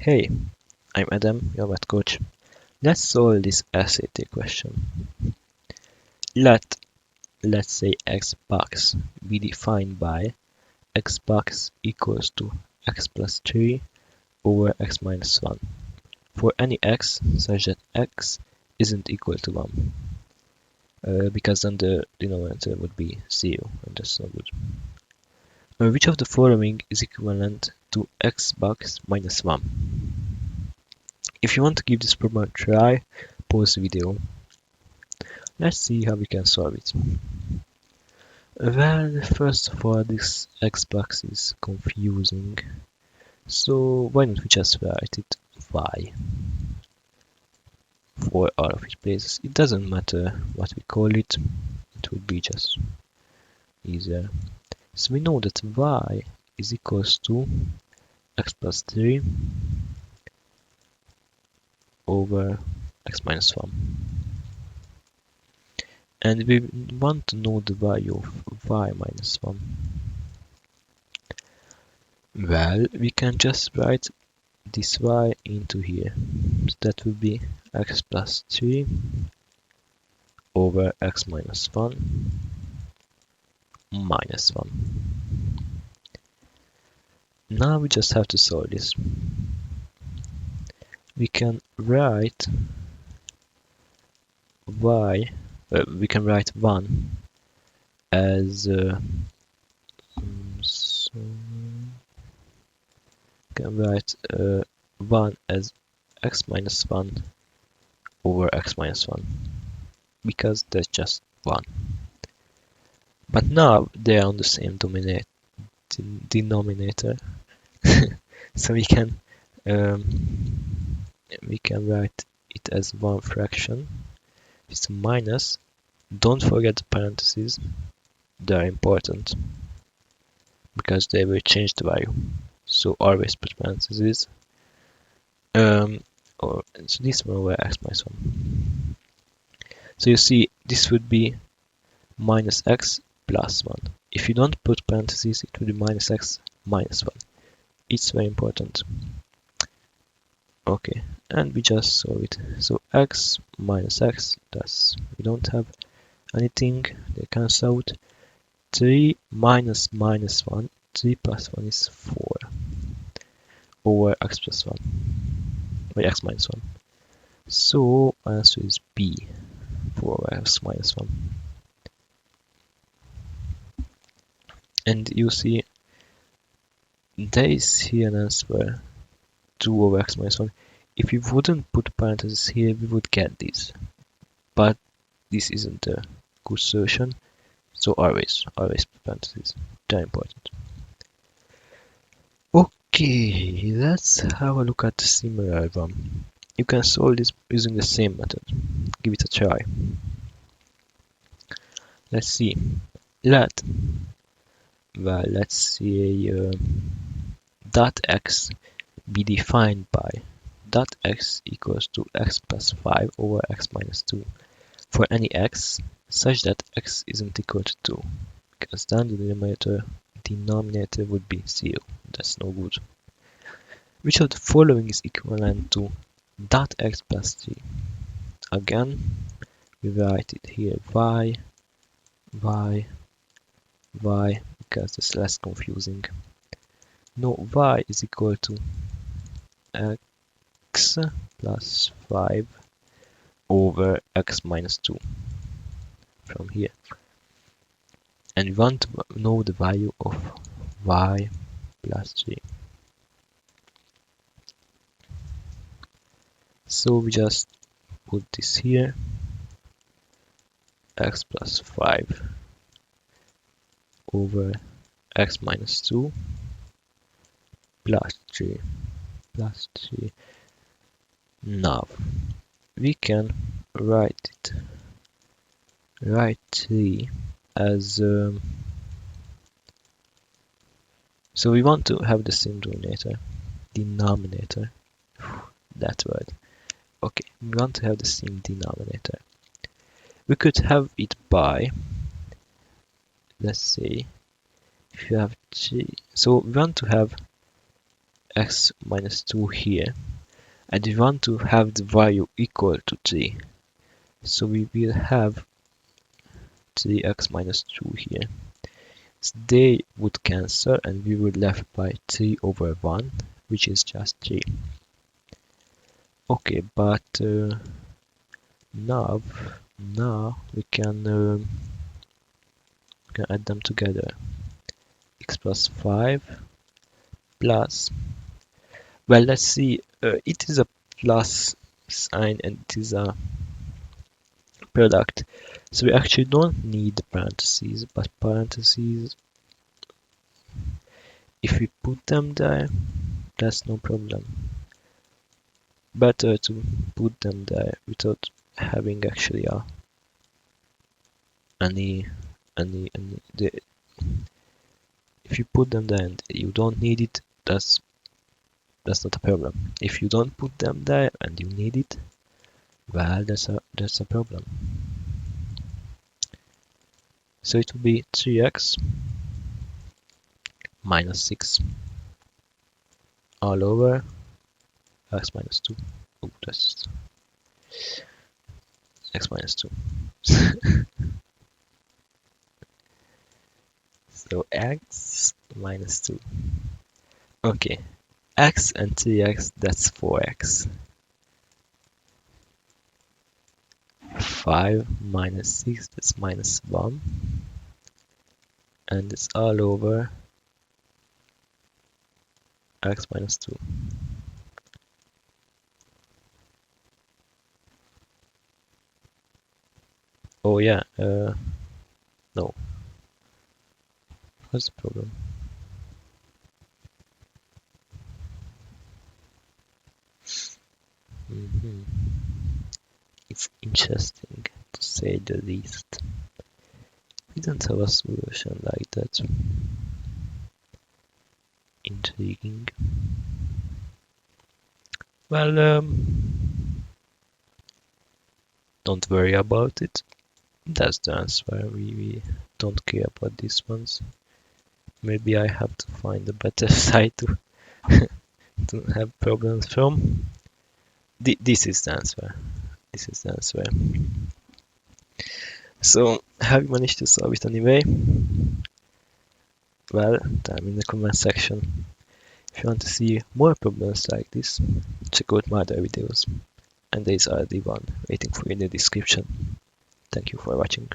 Hey, I'm Adam, your math coach. Let's solve this SAT question. Let's say x box be defined by x box equals to x plus 3 over x minus 1 for any x such that x isn't equal to 1 because then the denominator would be 0 and that's not good. Which of the following is equivalent to x box minus 1? If you want to give this problem a try, pause the video. Let's see how we can solve it. Well, first of all, this x box is confusing, so why don't we just write it y for all of its places. It doesn't matter what we call it, it would be just easier. So we know that y is equals to x plus 3 over x minus 1. And we want to know the value of y minus 1. Well, we can just write this y into here. So that will be x plus 3 over x minus 1 minus 1. Now we just have to solve this. We can write y, we can write 1 as so can write 1 as x minus 1 over x minus 1 because that's just 1. But now they are on the same denominator, so we can write it as one fraction. It's a minus. Don't forget the parentheses; they are important because they will change the value. So always put parentheses. So this one over x minus 1. So you see, this would be minus x plus 1. If you don't put parentheses, it would be minus x minus 1. It's very important. Okay, and we just solve it. So x minus x, thus we don't have anything, they cancel out. 3 minus minus 1, 3 plus 1 is 4 over x plus 1, or x minus 1. So answer is B, 4 over x minus 1. And you see, there is here an answer 2 over x minus 1. If we wouldn't put parentheses here, we would get this. But this isn't a good solution, so always put parentheses. Very important. Okay, let's have a look at the similar one. You can solve this using the same method. Give it a try. Let's see. Let's say dot x be defined by dot x equals to x plus 5 over x minus 2 for any x such that x isn't equal to 2, because then the denominator would be 0. That's no good. Which of the following is equivalent to dot x plus 3? Again, we write it here y, because it's less confusing. No, y is equal to x plus 5 over x minus 2 from here. And we want to know the value of y plus 3. So we just put this here, x plus 5 over x minus 2 plus 3. Now we can write 3 as so we want to have the same denominator, that word. Okay, we want to have the same denominator. We could have it by, let's say, if you have 3, so we want to have x minus 2 here, and we want to have the value equal to 3. So we will have 3x minus 2 here. So they would cancel and we would left by 3 over 1, which is just 3. Okay, but now we can add them together. X plus 5 plus, well, let's see, it is a plus sign and it is a product, so we actually don't need parentheses, but parentheses, if we put them there, that's no problem. Better to put them there without having actually any if you put them there and you don't need it, that's not a problem. If you don't put them there and you need it, well, that's a problem. So it will be 3x minus 6 all over x minus 2. Oh, that's x minus 2. So x minus 2. Okay, x and 3x, that's 4x. 5 minus 6, that's minus 1. And it's all over x minus 2. Oh yeah, no. What's the problem? It's interesting, to say the least. We don't have a solution like that. Intriguing. Well, don't worry about it. That's the answer. We don't care about these ones. Maybe I have to find a better site to to have problems from. This is the answer. This is the answer. So, have you managed to solve it anyway? Well, tell me in the comment section. If you want to see more problems like this, check out my other videos. And there is already one waiting for you in the description. Thank you for watching.